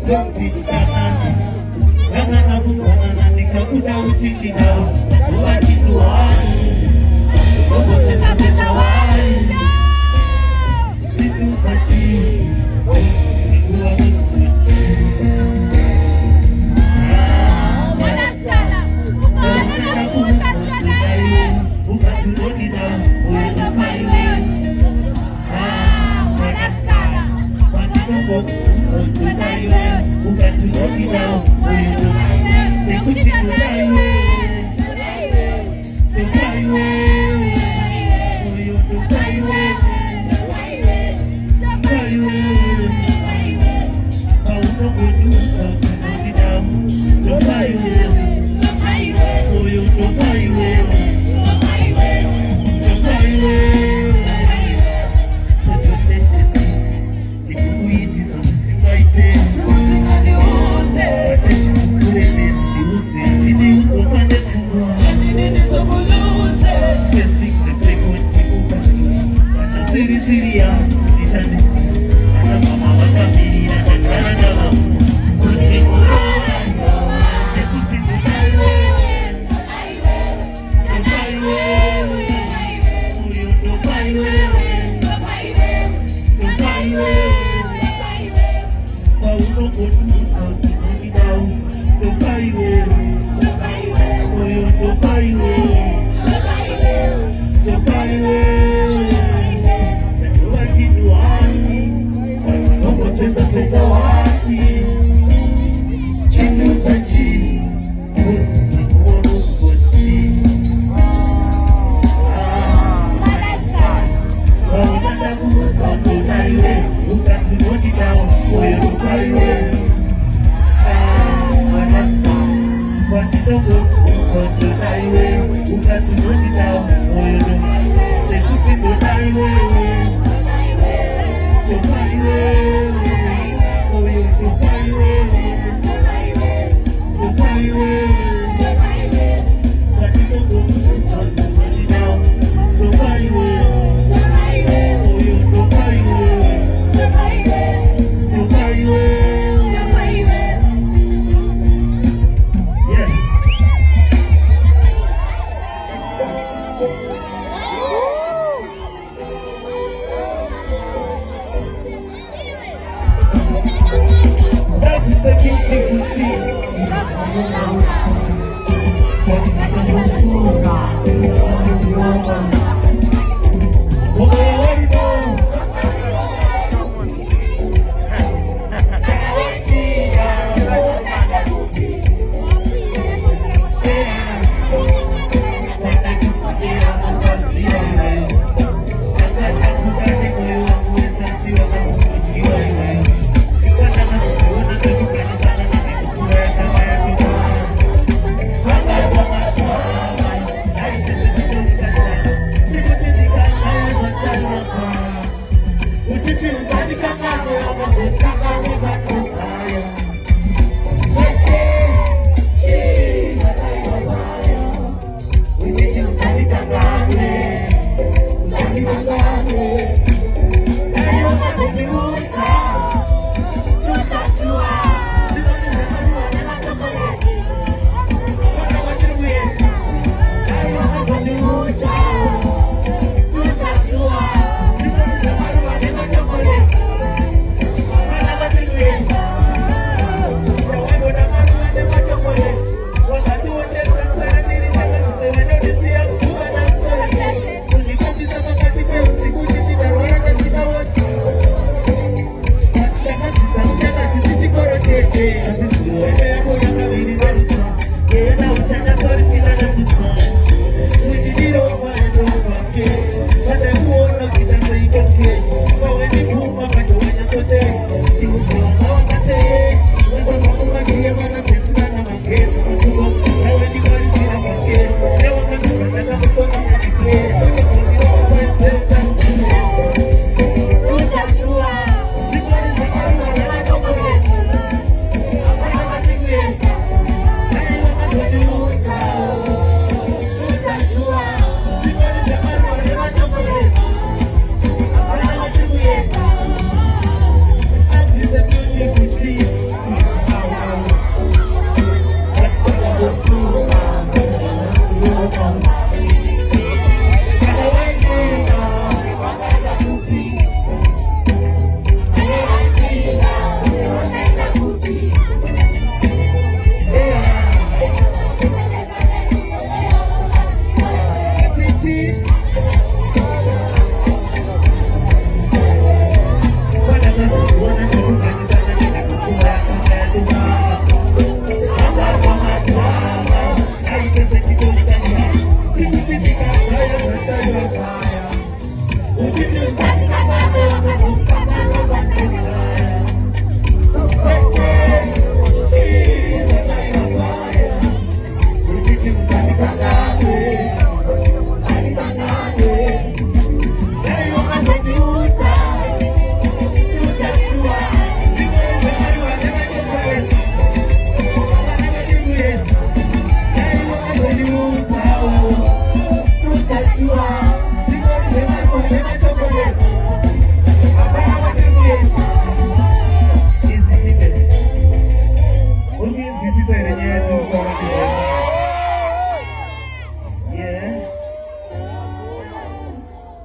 Don't teach that nikakuta uchini nao uwachinu wani ukocheza pesa wani siku za chini nikuwa msikuti ukatuloni nao uenda maiwe wanikobo ukatulaiwe ukatuloni nao uenda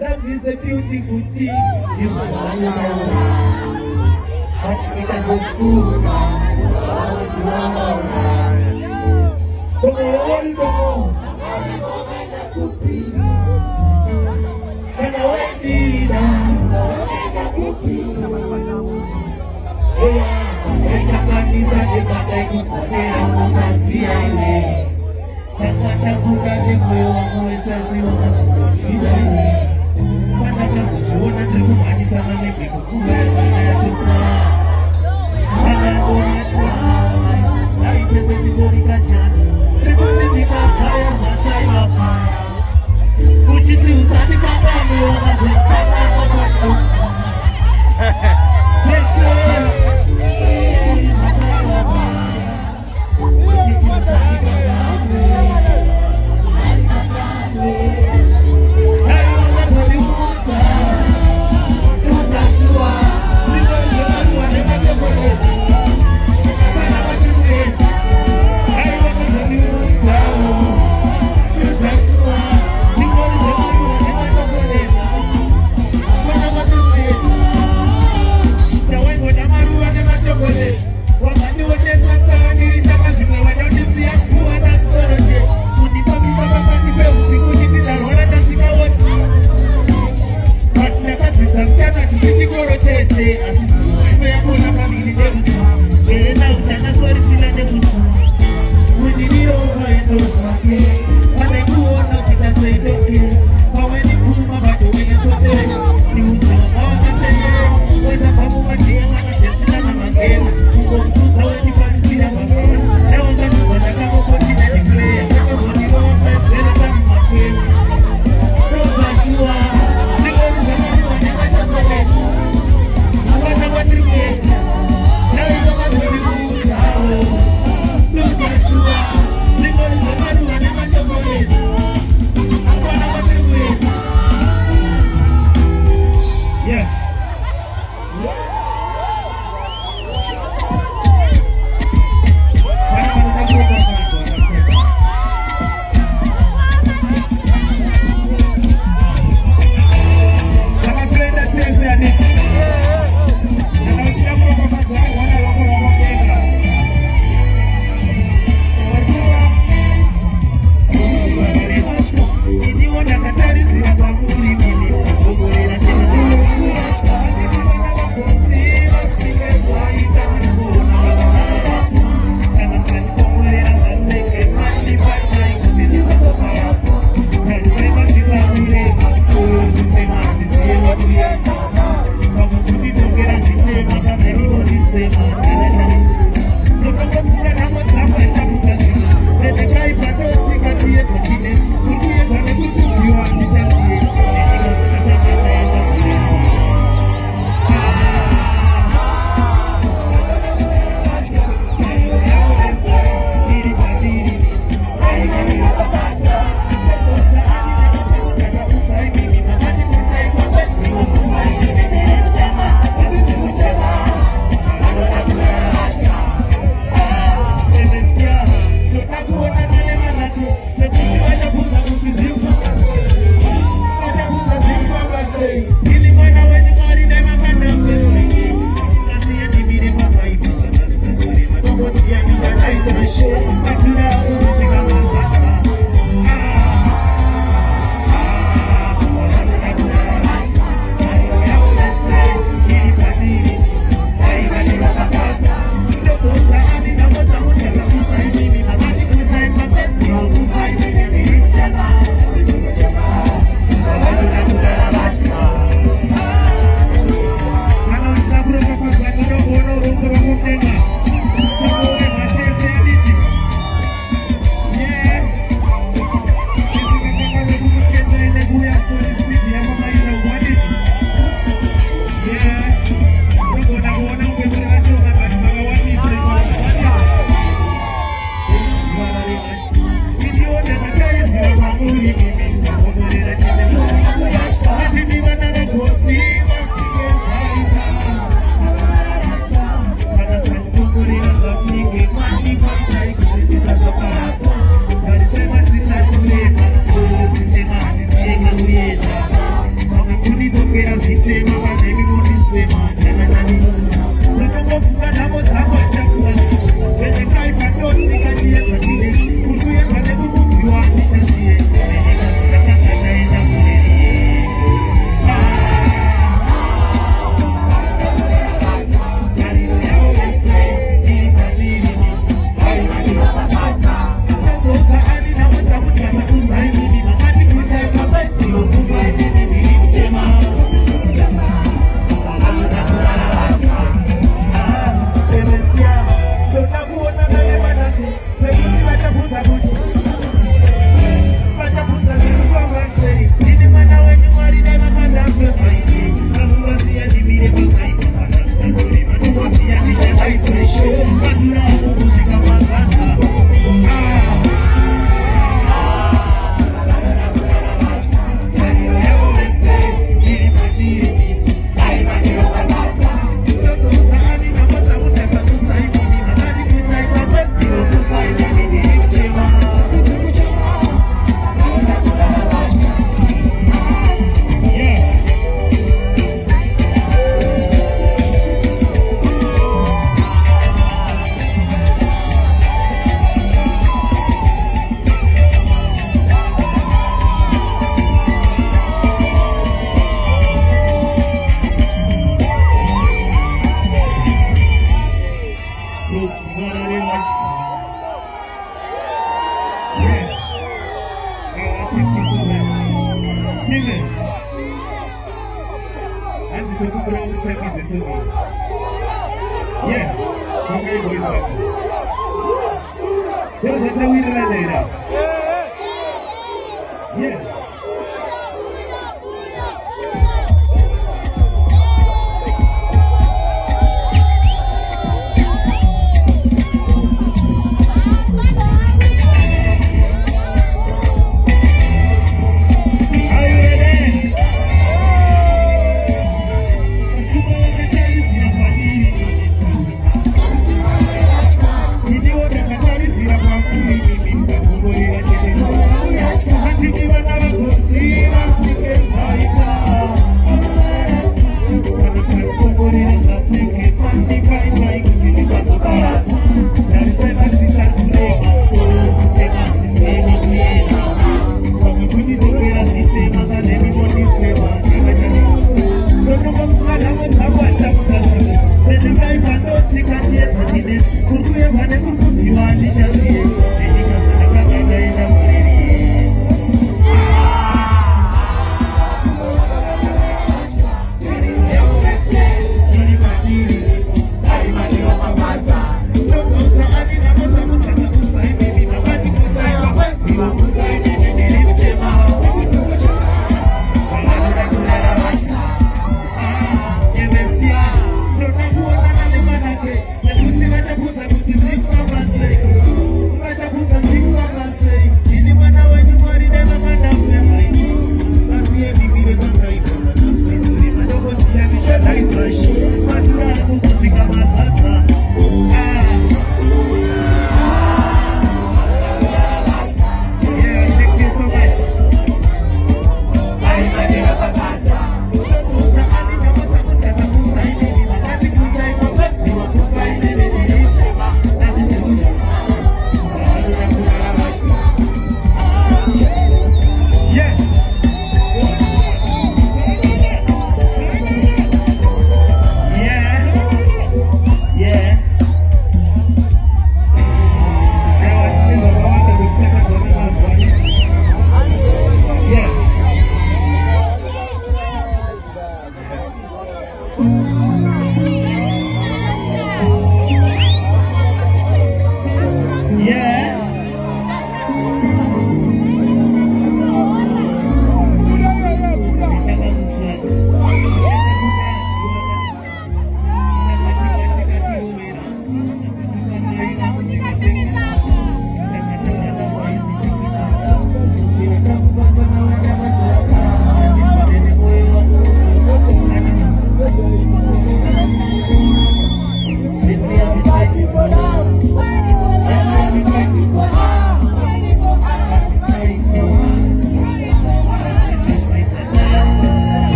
Love is a beautiful thing. It's but because of food,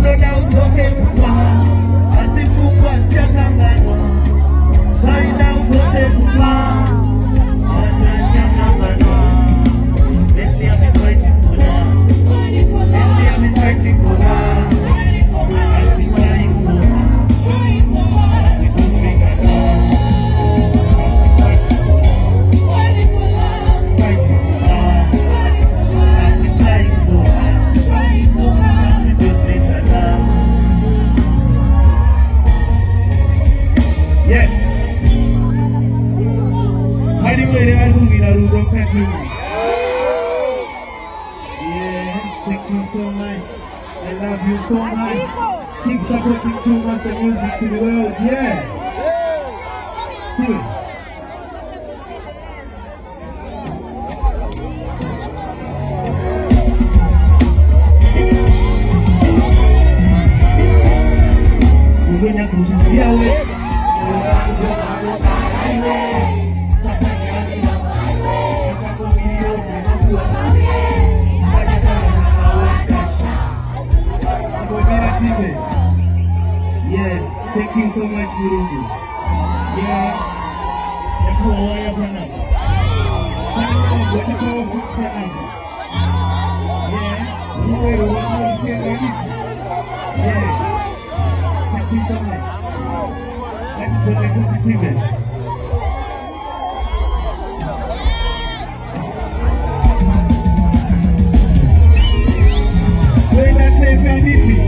unoda utoke kubwa, asifungwa chakanganwa, kaida utoke kubwa, atachakanganwa. Lately I've been fighting for love. Lately I've been fighting for love. I've been trying so hard. We don't make it love. Fighting for love. I've been trying so hard. We don't make it love. Yes. Anyway, they are moving around the country. Thank you so much. I love you so much. Keep supporting True Master Music to the world. Yeah. Do it. We're going to see it. Yeah, thank you so much, Mulungu. Yeah, nakuwa waya panama. Nakuwa panama. Yeah, uwe uwa mtenda hivi. Yeah, thank you so much. Let's go to the TV. We're not taking anything.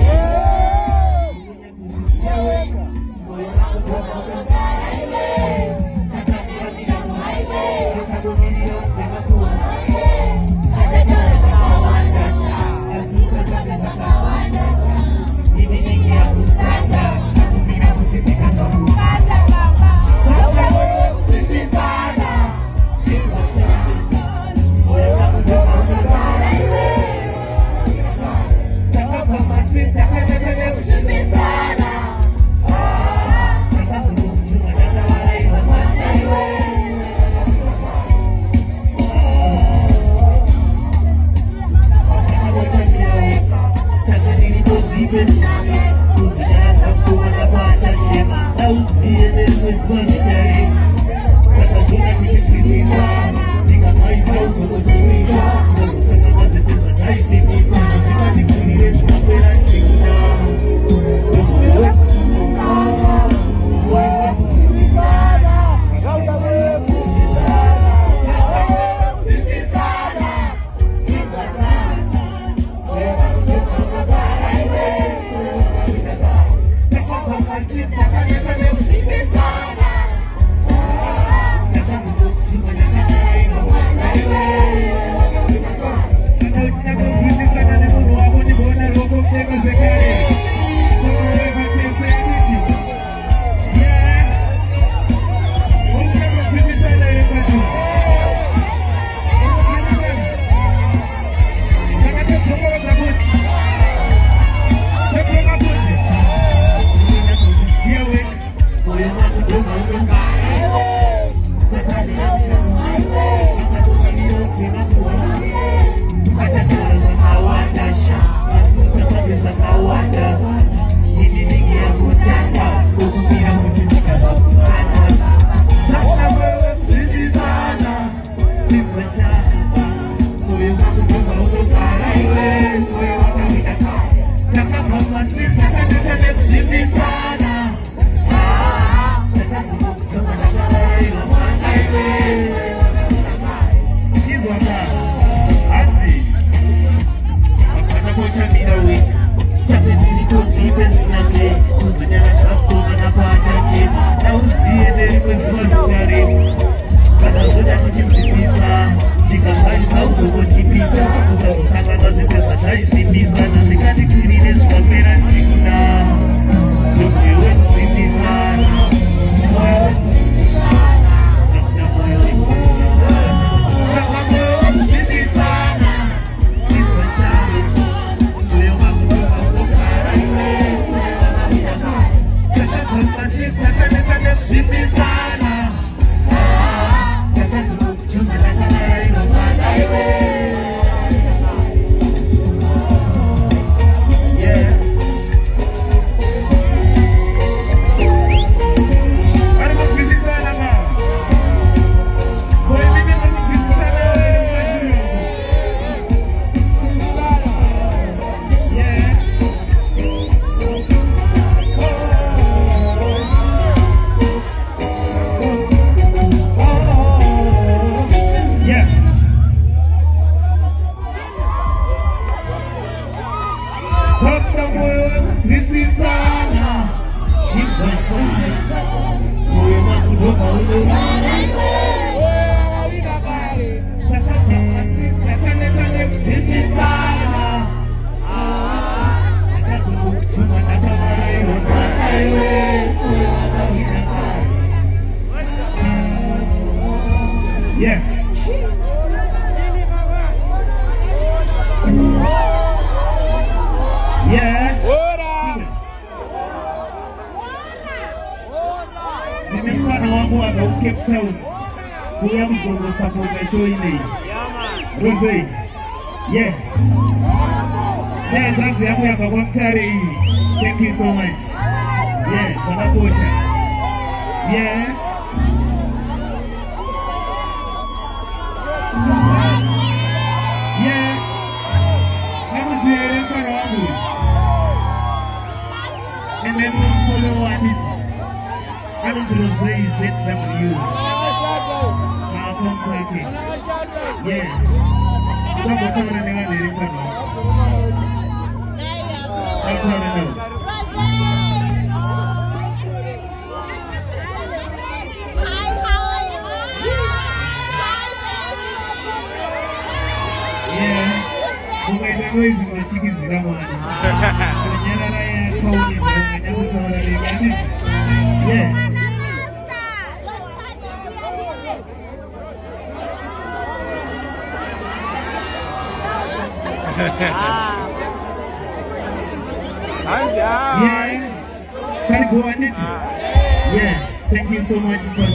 Nataka moyo wangu sisi sana. Moyo wangu doka ulo. Taka kama sisi kane kushini sana. Nataka kuchuma na kamara ilo na iwe. Moyo wangu inakari. Yeah. Yeah. Nimekuwa na wangu wa Cape Town. Kuya mgongo support show ile. Rose. Yeah. Yeah, dance yangu ya kwa mtare. Thank you so much. Yeah, tunakosha. Yeah. Yeah. Kama zile kwa wangu. And then we'll follow on it. I don't know if it's ZW. Yeah. Come on, tell me what they're doing. I don't know. Yeah. You might have noise in the chickens in yeah. Yeah. Can go on it? Yeah. Thank you so much for